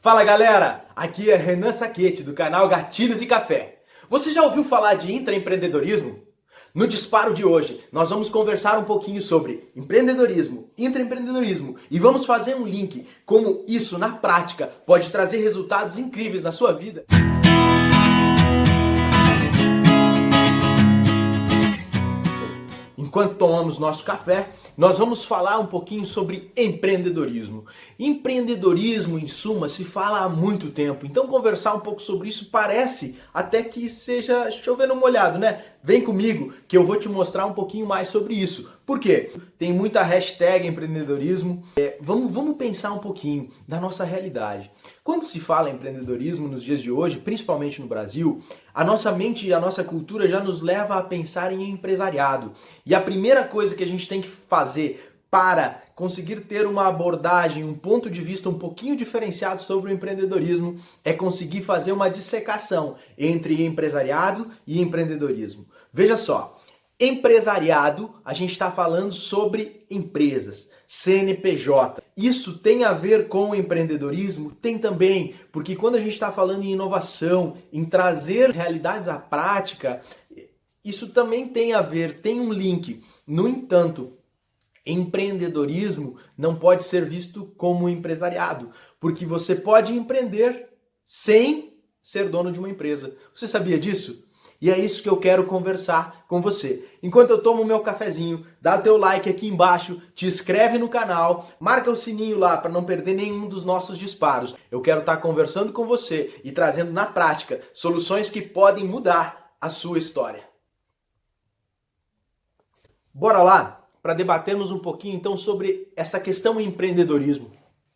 Fala galera, aqui é Renan Sacchetti do canal Gatilhos e Café. Você já ouviu falar de intraempreendedorismo? No disparo de hoje, nós vamos conversar um pouquinho sobre empreendedorismo, intraempreendedorismo e vamos fazer um link como isso na prática pode trazer resultados incríveis na sua vida. Enquanto tomamos nosso café, nós vamos falar um pouquinho sobre empreendedorismo. Empreendedorismo, em suma, se fala há muito tempo, então conversar um pouco sobre isso parece até que seja chovendo molhado, né? Vem comigo que eu vou te mostrar um pouquinho mais sobre isso. Por quê? Tem muita hashtag empreendedorismo. Vamos pensar um pouquinho da nossa realidade. Quando se fala em empreendedorismo nos dias de hoje, principalmente no Brasil, a nossa mente e a nossa cultura já nos leva a pensar em empresariado. E a primeira coisa que a gente tem que fazer para conseguir ter uma abordagem, um ponto de vista um pouquinho diferenciado sobre o empreendedorismo é conseguir fazer uma dissecação entre empresariado e empreendedorismo. Veja só, empresariado, a gente está falando sobre empresas, CNPJ. Isso tem a ver com o empreendedorismo? Tem também, porque quando a gente está falando em inovação, em trazer realidades à prática, isso também tem a ver, tem um link. No entanto, empreendedorismo não pode ser visto como empresariado, porque você pode empreender sem ser dono de uma empresa. Você sabia disso? E é isso que eu quero conversar com você. Enquanto eu tomo o meu cafezinho, dá o teu like aqui embaixo, te inscreve no canal, marca o sininho lá para não perder nenhum dos nossos disparos. Eu quero estar conversando com você e trazendo na prática soluções que podem mudar a sua história. Bora lá para debatermos um pouquinho então sobre essa questão do empreendedorismo.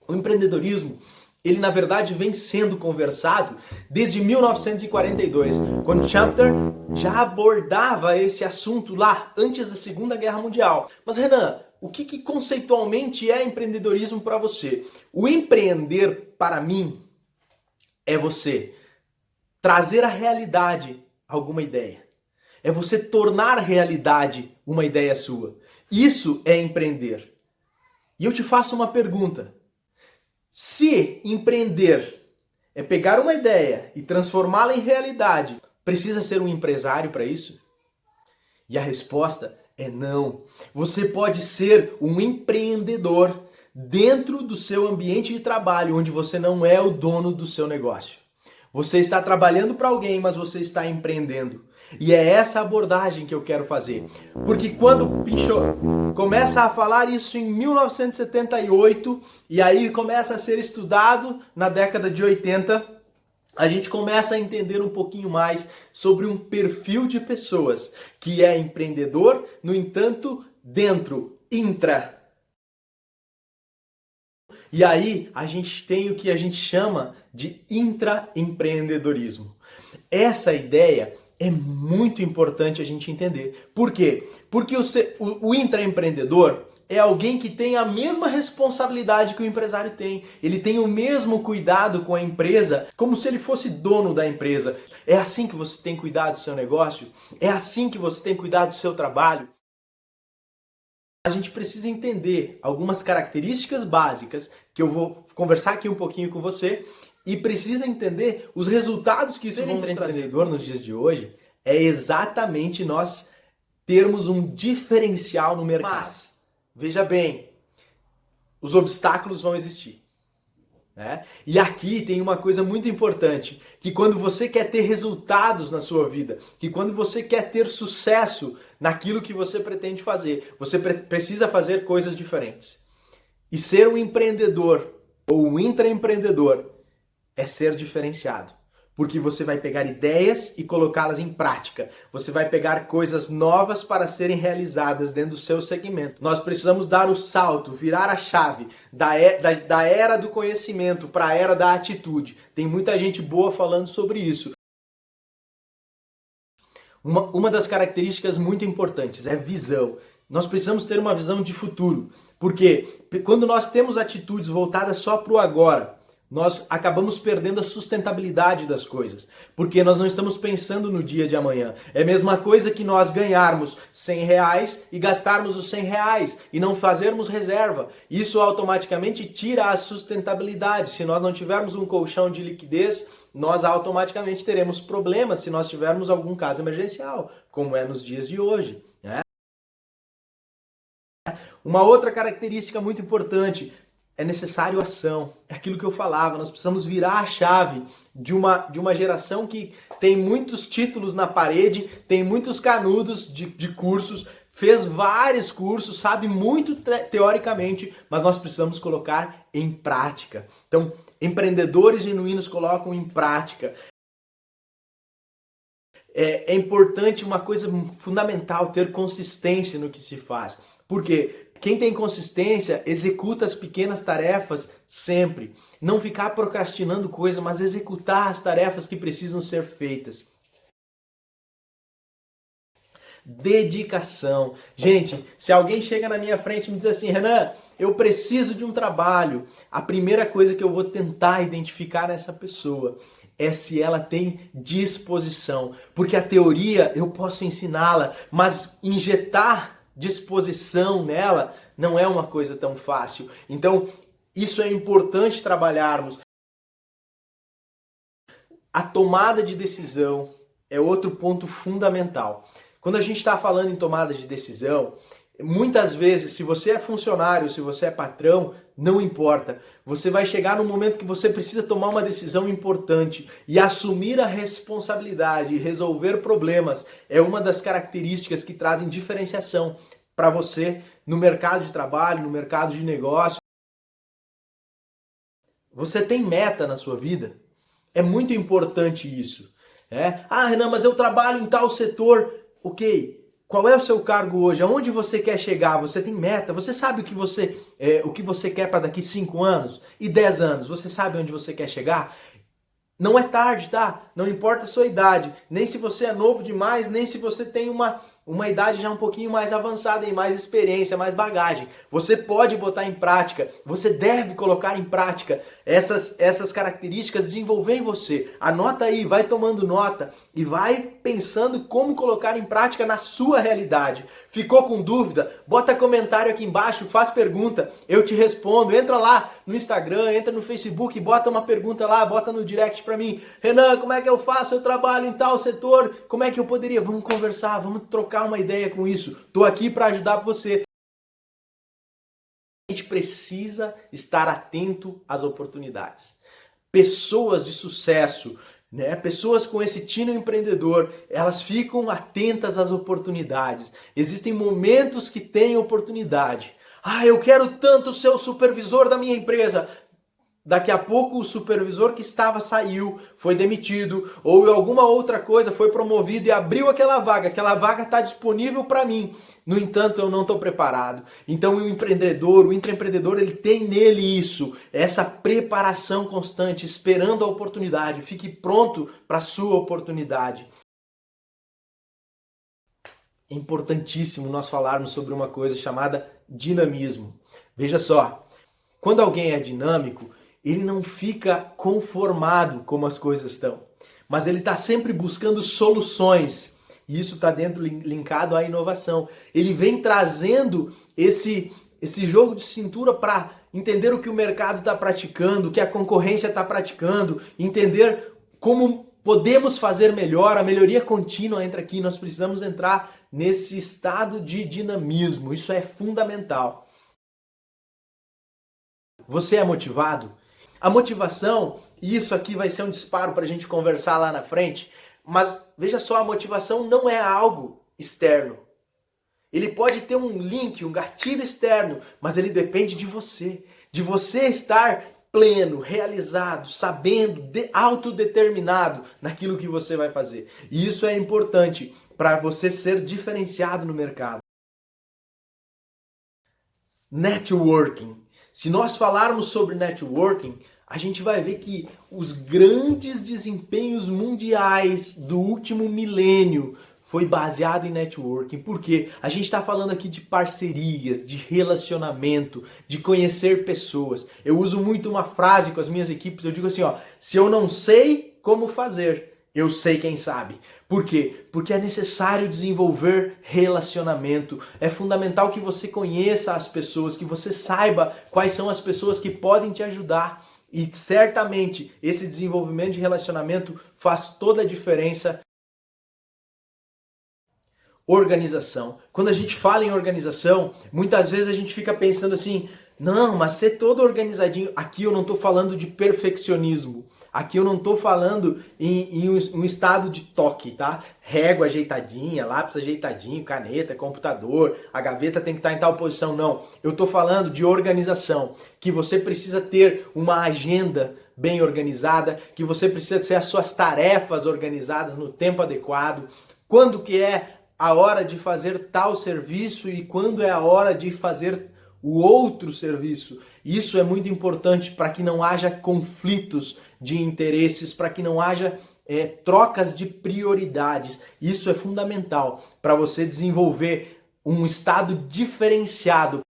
O empreendedorismo, ele na verdade vem sendo conversado desde 1942, quando Chapter já abordava esse assunto lá antes da Segunda Guerra Mundial. Mas Renan, o que conceitualmente é empreendedorismo para você? O empreender para mim é você trazer à realidade alguma ideia. É você tornar realidade uma ideia sua. Isso é empreender. E eu te faço uma pergunta. Se empreender é pegar uma ideia e transformá-la em realidade, precisa ser um empresário para isso? E a resposta é não. Você pode ser um empreendedor dentro do seu ambiente de trabalho, onde você não é o dono do seu negócio. Você está trabalhando para alguém, mas você está empreendendo. E é essa abordagem que eu quero fazer. Porque quando Pinchot começa a falar isso em 1978, e aí começa a ser estudado na década de 80, a gente começa a entender um pouquinho mais sobre um perfil de pessoas que é empreendedor, no entanto, dentro, intra. E aí a gente tem o que a gente chama de intraempreendedorismo. Essa ideia é muito importante a gente entender. Por quê? Porque o intraempreendedor é alguém que tem a mesma responsabilidade que o empresário tem. Ele tem o mesmo cuidado com a empresa, como se ele fosse dono da empresa. É assim que você tem cuidado do seu negócio? É assim que você tem cuidado do seu trabalho? A gente precisa entender algumas características básicas que eu vou conversar aqui um pouquinho com você e precisa entender os resultados que isso vai nos trazer. Nos dias de hoje é exatamente nós termos um diferencial no mercado. Mas, veja bem, os obstáculos vão existir. Né? E aqui tem uma coisa muito importante, que quando você quer ter resultados na sua vida, que quando você quer ter sucesso naquilo que você pretende fazer, você precisa fazer coisas diferentes. E ser um empreendedor ou um intraempreendedor é ser diferenciado. Porque você vai pegar ideias e colocá-las em prática. Você vai pegar coisas novas para serem realizadas dentro do seu segmento. Nós precisamos dar o salto, virar a chave da era do conhecimento para a era da atitude. Tem muita gente boa falando sobre isso. Uma das características muito importantes é visão. Nós precisamos ter uma visão de futuro. Porque quando nós temos atitudes voltadas só para o agora, nós acabamos perdendo a sustentabilidade das coisas, porque nós não estamos pensando no dia de amanhã. É a mesma coisa que nós ganharmos R$ 100 e gastarmos os R$ 100 e não fazermos reserva. Isso automaticamente tira a sustentabilidade. Se nós não tivermos um colchão de liquidez, nós automaticamente teremos problemas se nós tivermos algum caso emergencial, como é nos dias de hoje, né? Uma outra característica muito importante: é necessário ação. É aquilo que eu falava, nós precisamos virar a chave de uma geração que tem muitos títulos na parede, tem muitos canudos de cursos, fez vários cursos, sabe muito teoricamente, mas nós precisamos colocar em prática. Então, empreendedores genuínos colocam em prática. É importante, uma coisa fundamental, ter consistência no que se faz. Por quê? Quem tem consistência executa as pequenas tarefas sempre. Não ficar procrastinando coisa, mas executar as tarefas que precisam ser feitas. Dedicação. Gente, se alguém chega na minha frente e me diz assim: Renan, eu preciso de um trabalho, a primeira coisa que eu vou tentar identificar nessa pessoa é se ela tem disposição. Porque a teoria eu posso ensiná-la, mas injetar disposição nela não é uma coisa tão fácil. Então, isso é importante trabalharmos. A tomada de decisão é outro ponto fundamental. Quando a gente está falando em tomada de decisão, muitas vezes, se você é funcionário, se você é patrão, não importa. Você vai chegar num momento que você precisa tomar uma decisão importante e assumir a responsabilidade e resolver problemas é uma das características que trazem diferenciação para você no mercado de trabalho, no mercado de negócio. Você tem meta na sua vida? É muito importante isso. Ah, Renan, mas eu trabalho em tal setor. Ok. Qual é o seu cargo hoje? Aonde você quer chegar? Você tem meta? Você sabe o que você quer para daqui 5 anos e 10 anos? Você sabe onde você quer chegar? Não é tarde, tá? Não importa a sua idade. Nem se você é novo demais, nem se você tem uma idade já um pouquinho mais avançada e mais experiência, mais bagagem. Você pode botar em prática, você deve colocar em prática essas características, desenvolver em você. Anota aí, vai tomando nota e vai pensando como colocar em prática na sua realidade. Ficou com dúvida? Bota comentário aqui embaixo, faz pergunta, eu te respondo. Entra lá no Instagram, entra no Facebook, bota uma pergunta lá, bota no direct pra mim. Renan, como é que eu faço? Eu trabalho em tal setor, como é que eu poderia? Vamos conversar, vamos trocar uma ideia com isso. Tô aqui para ajudar você. A gente precisa estar atento às oportunidades. Pessoas de sucesso, né? Pessoas com esse tino empreendedor, elas ficam atentas às oportunidades. Existem momentos que tem oportunidade. Ah, eu quero tanto ser o supervisor da minha empresa. Daqui a pouco o supervisor que estava saiu, foi demitido, ou alguma outra coisa, foi promovido e abriu aquela vaga está disponível para mim. No entanto, eu não estou preparado. Então o empreendedor, o intraempreendedor, ele tem nele isso, essa preparação constante, esperando a oportunidade. Fique pronto para a sua oportunidade. É importantíssimo nós falarmos sobre uma coisa chamada dinamismo. Veja só, quando alguém é dinâmico, ele não fica conformado como as coisas estão, mas ele está sempre buscando soluções. E isso está linkado à inovação. Ele vem trazendo esse jogo de cintura para entender o que o mercado está praticando, o que a concorrência está praticando, entender como podemos fazer melhor. A melhoria contínua entra aqui. Nós precisamos entrar nesse estado de dinamismo. Isso é fundamental. Você é motivado? A motivação, e isso aqui vai ser um disparo para a gente conversar lá na frente, mas veja só, a motivação não é algo externo. Ele pode ter um link, um gatilho externo, mas ele depende de você estar pleno, realizado, sabendo, autodeterminado naquilo que você vai fazer. E isso é importante para você ser diferenciado no mercado. Networking. Se nós falarmos sobre networking, a gente vai ver que os grandes desempenhos mundiais do último milênio foi baseado em networking, porque a gente está falando aqui de parcerias, de relacionamento, de conhecer pessoas. Eu uso muito uma frase com as minhas equipes, eu digo assim, ó, se eu não sei como fazer, eu sei quem sabe. Por quê? Porque é necessário desenvolver relacionamento. É fundamental que você conheça as pessoas, que você saiba quais são as pessoas que podem te ajudar. E certamente esse desenvolvimento de relacionamento faz toda a diferença. Organização. Quando a gente fala em organização, muitas vezes a gente fica pensando assim, não, mas ser todo organizadinho. Aqui eu não estou falando de perfeccionismo. Aqui eu não estou falando em um estado de toque, tá? Régua ajeitadinha, lápis ajeitadinho, caneta, computador, a gaveta tem que estar em tal posição. Não, eu estou falando de organização, que você precisa ter uma agenda bem organizada, que você precisa ter as suas tarefas organizadas no tempo adequado, quando que é a hora de fazer tal serviço e quando é a hora de fazer o outro serviço. Isso é muito importante para que não haja conflitos de interesses, para que não haja trocas de prioridades. Isso é fundamental para você desenvolver um estado diferenciado.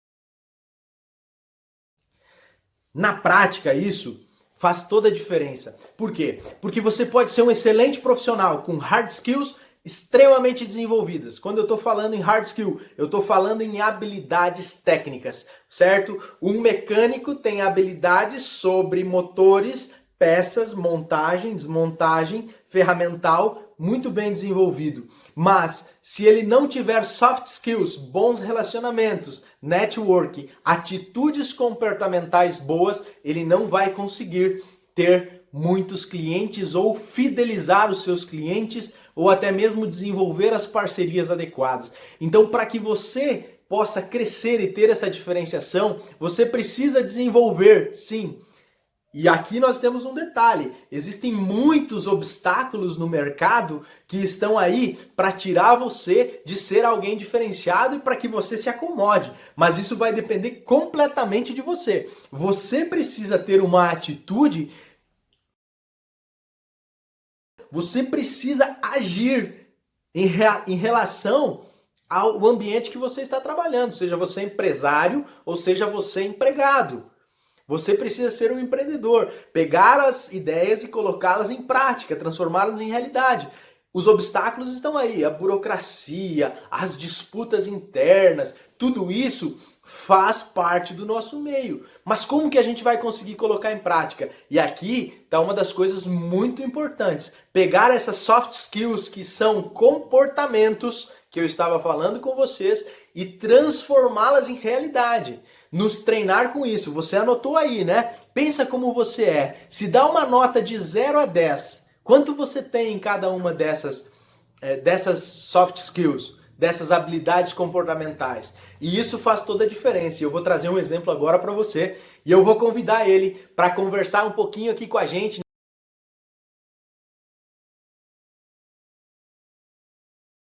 Na prática, isso faz toda a diferença. Por quê? Porque você pode ser um excelente profissional com hard skills extremamente desenvolvidas. Quando eu estou falando em hard skill, eu estou falando em habilidades técnicas, certo? Um mecânico tem habilidades sobre motores, peças, montagem, desmontagem, ferramental, muito bem desenvolvido. Mas se ele não tiver soft skills, bons relacionamentos, network, atitudes comportamentais boas, ele não vai conseguir ter muitos clientes ou fidelizar os seus clientes ou até mesmo desenvolver as parcerias adequadas. Então, para que você possa crescer e ter essa diferenciação, você precisa desenvolver, sim. E aqui nós temos um detalhe, existem muitos obstáculos no mercado que estão aí para tirar você de ser alguém diferenciado e para que você se acomode, mas isso vai depender completamente de você. Você precisa ter uma atitude, você precisa agir em relação ao ambiente que você está trabalhando, seja você empresário ou seja você empregado. Você precisa ser um empreendedor, pegar as ideias e colocá-las em prática, transformá-las em realidade. Os obstáculos estão aí, a burocracia, as disputas internas, tudo isso faz parte do nosso meio. Mas como que a gente vai conseguir colocar em prática? E aqui está uma das coisas muito importantes. Pegar essas soft skills que são comportamentos que eu estava falando com vocês e transformá-las em realidade. Nos treinar com isso. Você anotou aí, né? Pensa como você é. Se dá uma nota de 0 a 10, quanto você tem em cada uma dessas soft skills, dessas habilidades comportamentais? E isso faz toda a diferença. E eu vou trazer um exemplo agora para você e eu vou convidar ele para conversar um pouquinho aqui com a gente.